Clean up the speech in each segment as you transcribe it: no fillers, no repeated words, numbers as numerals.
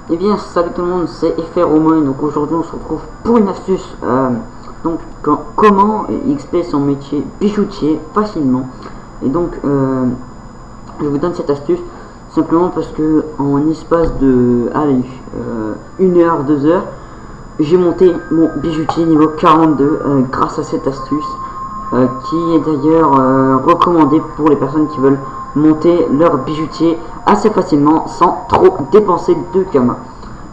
Eh bien, salut tout le monde, c'est FR Romain. Donc aujourd'hui, on se retrouve pour une astuce. Comment XP son métier bijoutier facilement. Et donc, je vous donne cette astuce simplement parce que en espace de, allez, 1 heure, 2 heures, j'ai monté mon bijoutier niveau 42 grâce à cette astuce, qui est d'ailleurs recommandée pour les personnes qui veulent monter leur bijoutier assez facilement sans trop dépenser de kama.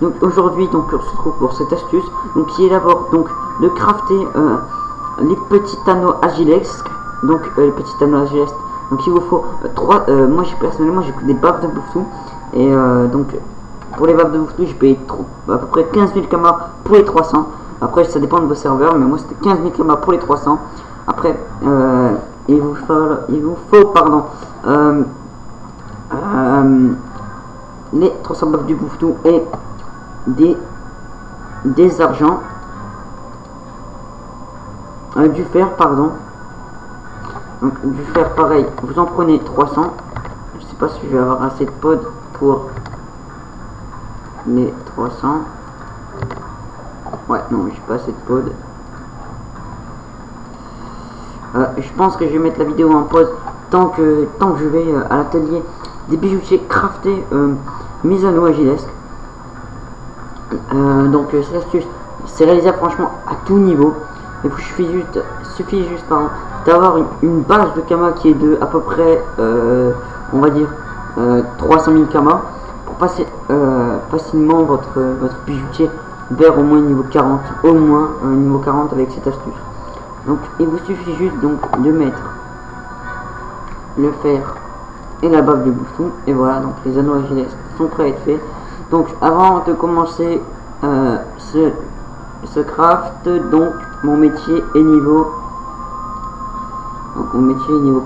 Donc aujourd'hui, donc on se retrouve pour cette astuce, donc qui est d'abord donc de crafter les petits anneaux agilesques. Donc les petits anneaux agilesques, donc il vous faut 3, moi personnellement j'ai des baffes de bouffetou, et donc pour les baffes de bouffetou j'ai payé à peu près 15 000 kama pour les 300. Après ça dépend de vos serveurs, mais moi c'était 15 000 kama pour les 300. Après il vous faut pardon, les 300 baffes du bouffetou et des argents, du fer pardon. Donc du fer pareil, vous en prenez 300. Je sais pas si je vais avoir assez de pod pour les 300. Ouais, non, j'ai pas assez de pod. Je pense que je vais mettre la vidéo en pause tant que je vais à l'atelier des bijoutiers crafter mes anneaux agilesques. Donc cette astuce, c'est réalisable franchement à tout niveau. Il suffit juste d'avoir une base de kama qui est de à peu près on va dire 300 000 kama pour passer facilement votre bijoutier vers au moins niveau 40, niveau 40 avec cette astuce. Donc il vous suffit juste donc de mettre le fer et la baffe de bouffetou, et voilà, donc les anneaux agilesques sont prêts à être faits. Donc avant de commencer ce craft, donc mon métier est niveau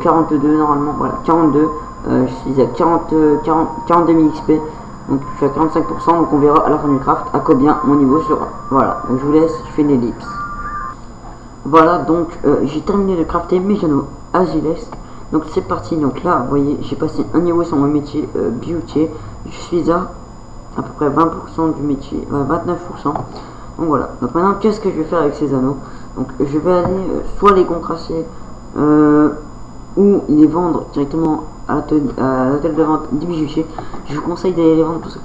42 normalement, voilà, 42. Je suis à 42 000 XP, donc je suis à 45%, donc on verra à la fin du craft à combien mon niveau sera. Voilà, donc je vous laisse, je fais une ellipse. Voilà, donc j'ai terminé de crafter mes anneaux agilesques. Donc c'est parti. Donc là vous voyez, j'ai passé un niveau sur mon métier bijoutier. Je suis à peu près 20% du métier, 29%. Donc voilà, donc maintenant qu'est-ce que je vais faire avec ces anneaux? Donc je vais aller soit les concasser ou les vendre directement à l'hôtel de vente du bijoutier. Je vous conseille d'aller les vendre parce que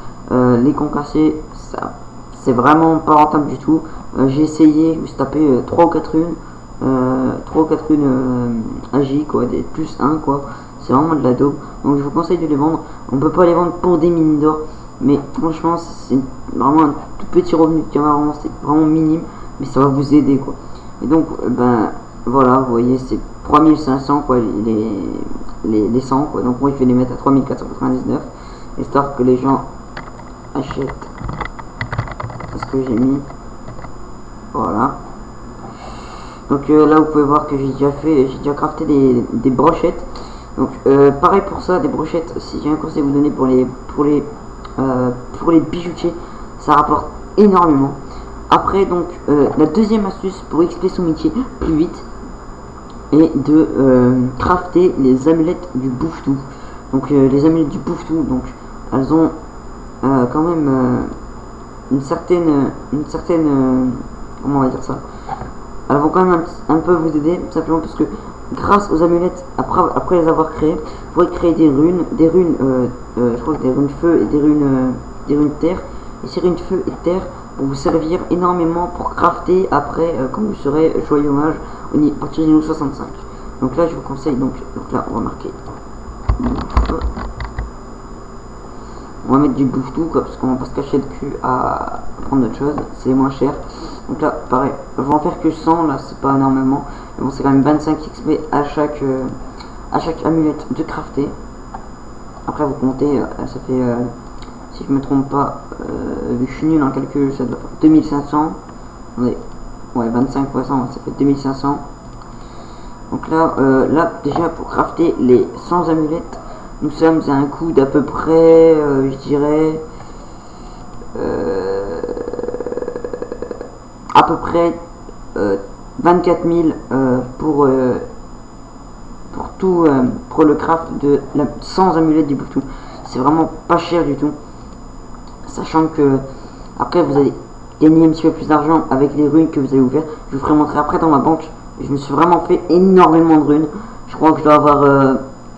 les concasser, ça c'est vraiment pas rentable du tout. J'ai essayé, je me suis tapé 3 ou 4 runes, AJ quoi, des plus 1 quoi, c'est vraiment de la daube. Donc je vous conseille de les vendre. On peut pas les vendre pour des mines d'or, mais franchement c'est vraiment un tout petit revenu de kama, c'est vraiment minime, mais ça va vous aider quoi. Et donc ben voilà, vous voyez, c'est 3500 quoi, les 100 quoi. Donc moi je vais les mettre à 3499 histoire que les gens achètent ce que j'ai mis. Voilà. Donc là vous pouvez voir que j'ai déjà crafté des brochettes. Donc pareil pour ça, des brochettes, si j'ai un conseil à vous donner pour les bijoutiers, ça rapporte énormément. Après donc la deuxième astuce pour expliquer son métier plus vite est de crafter les amulettes du bouffetou. Donc les amulettes du bouffetou, donc elles ont quand même une certaine comment on va dire ça, elles vont quand même un peu vous aider, simplement parce que grâce aux amulettes, après les avoir créées, vous pourrez créer des runes, je crois que des runes feu et des runes terre. Et ces runes feu et terre vont vous servir énormément pour crafter après quand vous serez joyeux mage à partir du niveau 65. Donc là je vous conseille, donc là on va marquer, on va mettre du bouffetou quoi, parce qu'on va pas se cacher le cul à prendre d'autres choses, c'est moins cher. Donc là pareil, je vais en faire que 100, là c'est pas énormément, mais bon c'est quand même 25 XP à chaque amulette de crafter. Après vous comptez, ça fait si je me trompe pas, vu que je suis nul en calcul, ça doit faire 2500. Ouais 25 fois 100, ça fait 2500. Donc là déjà pour crafter les 100 amulettes, nous sommes à un coût d'à peu près je dirais à peu près 24 000 pour tout, pour le craft de 100 amulettes du bouffetou. C'est vraiment pas cher du tout. sachant que après vous allez gagner un petit peu plus d'argent avec les runes que vous allez ouvrir. Je vous ferai montrer après dans ma banque. Je me suis vraiment fait énormément de runes. Je crois que je dois avoir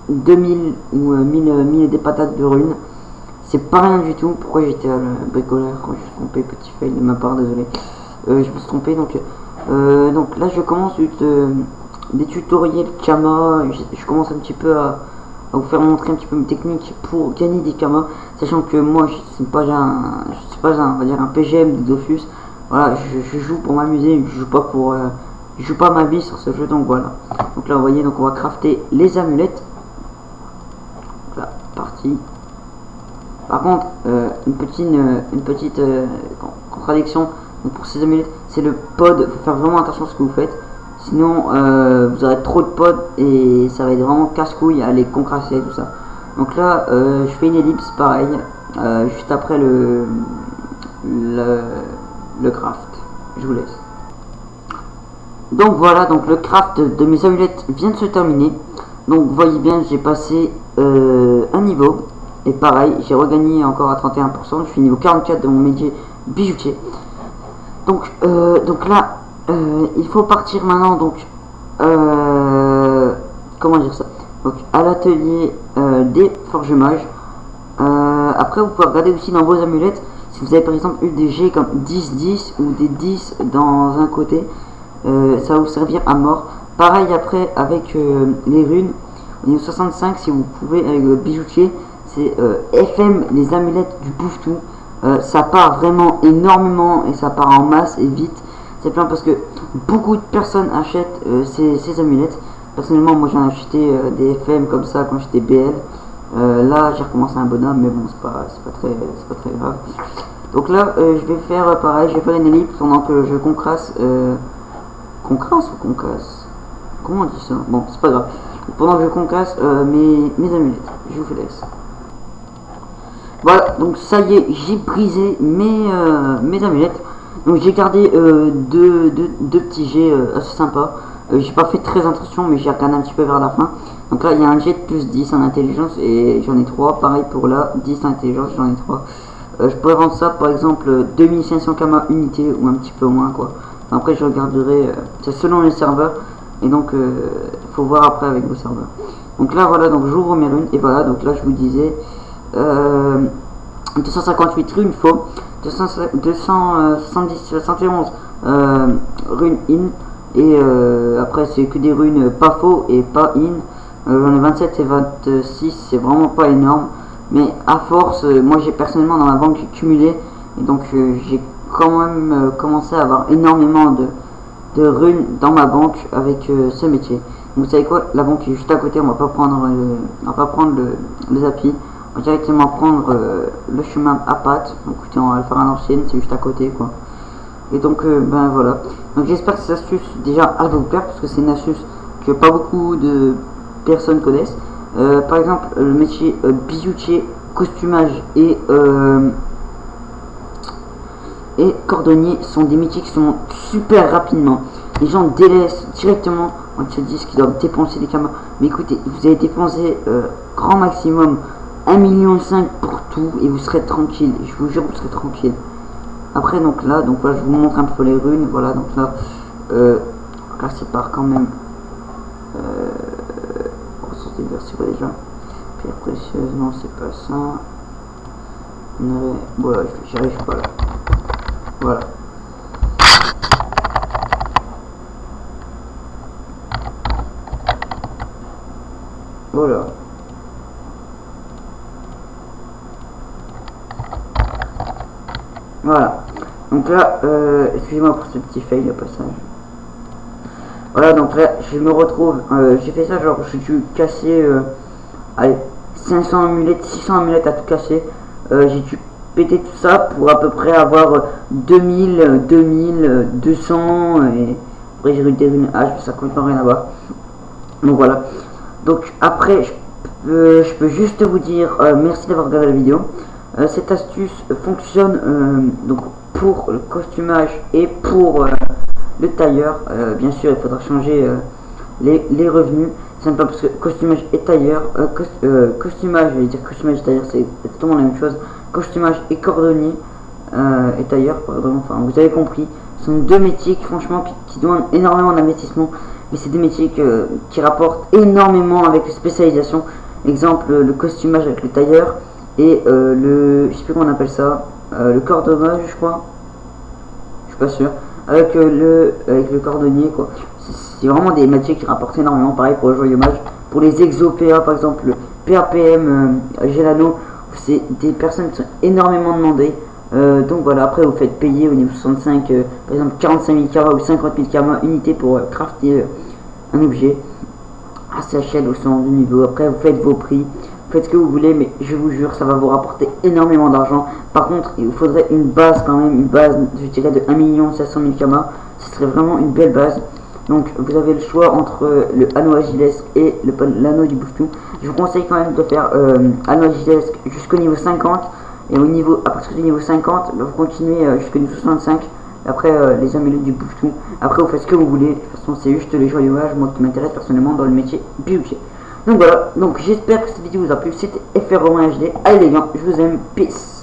2000 ou 1000 et des patates de runes. C'est pas rien du tout. Pourquoi j'étais à le bricoleur quand je me suis trompé, petit fail de ma part, désolé. Je me suis trompé, donc là je commence des tutoriels Kama. Je commence un petit peu à vous faire montrer un petit peu mes techniques pour gagner des Kama, sachant que moi je suis pas on va dire un PGM de Dofus. Voilà, je joue pour m'amuser, je joue pas ma vie sur ce jeu, donc voilà. Donc là vous voyez, donc on va crafter les amulettes. Donc là, parti. Par contre, une petite contradiction. Donc pour ces amulettes, c'est le pod. Faut faire vraiment attention à ce que vous faites. Sinon, vous aurez trop de pods et ça va être vraiment casse-couille à les concrasser et tout ça. Donc là, je fais une ellipse pareil, juste après le craft. Je vous laisse. Donc voilà, donc le craft de mes amulettes vient de se terminer. Donc vous voyez bien, j'ai passé un niveau. Et pareil, j'ai regagné encore à 31%. Je suis niveau 44 de mon métier bijoutier. Donc là, il faut partir maintenant. Donc, comment dire ça? Donc, à l'atelier des forges mages. Après, vous pouvez regarder aussi dans vos amulettes. Si vous avez par exemple eu des G comme 10-10 ou des 10 dans un côté, ça va vous servir à mort. Pareil après avec les runes. Au niveau 65, si vous pouvez avec le bijoutier. C'est FM, les amulettes du Bouffe-Tout. Ça part vraiment énormément et ça part en masse et vite. C'est plein parce que beaucoup de personnes achètent ces amulettes. Personnellement, moi j'en ai acheté des FM comme ça quand j'étais BL. Là, j'ai recommencé un bonhomme, mais bon, c'est pas très grave. Donc là, je vais faire pareil, je vais faire une ellipse pendant que je concrasse. Concrasse ou concasse? Comment on dit ça? Bon, c'est pas grave. Pendant que je concasse mes amulettes, je vous laisse. Voilà, donc ça y est, j'ai brisé mes amulettes. Donc j'ai gardé deux petits jets assez sympas. J'ai pas fait très attention, mais j'ai regardé un petit peu vers la fin. Donc là, il y a un jet de plus 10 en intelligence et j'en ai 3. Pareil pour là, 10 en intelligence, j'en ai 3. Je pourrais vendre ça par exemple 2500 Kama unité ou un petit peu moins quoi. Après, je regarderai, c'est selon les serveurs. Et donc, faut voir après avec vos serveurs. Donc là, voilà, donc j'ouvre mes runes. Et voilà, donc là, je vous disais 258 runes faux, 271 runes in. Et après, c'est que des runes pas faux et pas in. J'en ai 27 et 26, c'est vraiment pas énorme. Mais à force, moi j'ai personnellement dans ma banque j'ai cumulé. Et donc, j'ai quand même commencé à avoir énormément de runes dans ma banque avec ce métier. Donc, vous savez quoi, la banque est juste à côté, on va pas prendre le zappi, on va directement prendre le chemin à pattes. Donc écoutez, on va le faire à l'ancienne, c'est juste à côté quoi. Et donc ben voilà. Donc j'espère que cette astuce déjà elle va vous plaire parce que c'est une astuce que pas beaucoup de personnes connaissent. Par exemple le métier bijoutier, costumage et cordonnier sont des métiers qui sont super rapidement. Les gens délaissent directement en se disent qu'ils doivent dépenser des camas. Mais écoutez, vous allez dépenser grand maximum 1,5 million pour tout et vous serez tranquille. Je vous jure, vous serez tranquille. Après, donc là, voilà, je vous montre un peu les runes. Voilà, donc là c'est par quand même. Ressources diversifiées déjà. Pierre précieuse, non, c'est pas ça. Voilà, j'y arrive pas là. Voilà. Voilà. Voilà. Donc là, excusez-moi pour ce petit fail au passage. Voilà, donc là, je me retrouve. J'ai fait ça, genre, j'ai dû casser. Allez, 500 amulettes, 600 amulettes à tout casser. J'ai dû péter tout ça pour à peu près avoir 2200 et après j'ai eu des runes H, ça compte pas rien à voir. Donc voilà. Donc après je peux juste vous dire merci d'avoir regardé la vidéo. Cette astuce fonctionne donc pour le costumage et pour le tailleur. Bien sûr il faudra changer les revenus. C'est pas parce que costumage et tailleur, costumage, je vais dire costumage et tailleur, c'est exactement la même chose. costumage et cordonnier et tailleur, pardon, enfin vous avez compris. Ce sont deux métiers qui franchement qui demandent énormément d'investissement, mais c'est des métiers qui rapportent énormément avec les spécialisations. Exemple, le costumage avec le tailleur et je sais plus comment on appelle ça, le cordonnage, je crois, je suis pas sûr, avec le cordonnier quoi. C'est vraiment des métiers qui rapportent énormément. Pareil pour le joyeux mage, pour les exo-PA par exemple, le PAPM Gelano, c'est des personnes qui sont énormément demandées. Donc voilà, après vous faites payer au niveau 65 par exemple 45 000 karma ou 50 000 karma unité pour crafter un objet à sa chaîne au centre du niveau. Après vous faites vos prix, vous faites ce que vous voulez, mais je vous jure ça va vous rapporter énormément d'argent. Par contre il vous faudrait une base quand même, une base je dirais de 1 500 000 karma, ce serait vraiment une belle base. Donc vous avez le choix entre le anneau agilesque et l'anneau du bouffe-tout. Je vous conseille quand même de faire anneau agilesque jusqu'au niveau 50. Et au niveau, à partir du niveau 50, bah, vous continuez jusqu'au niveau 65. Après les améliores du bouffe-tout. Après vous faites ce que vous voulez. De toute façon c'est juste les joyeux mages, moi qui m'intéresse personnellement dans le métier du budget. Donc voilà, donc j'espère que cette vidéo vous a plu. C'était FR Romain HD. Allez les gars, je vous aime, peace.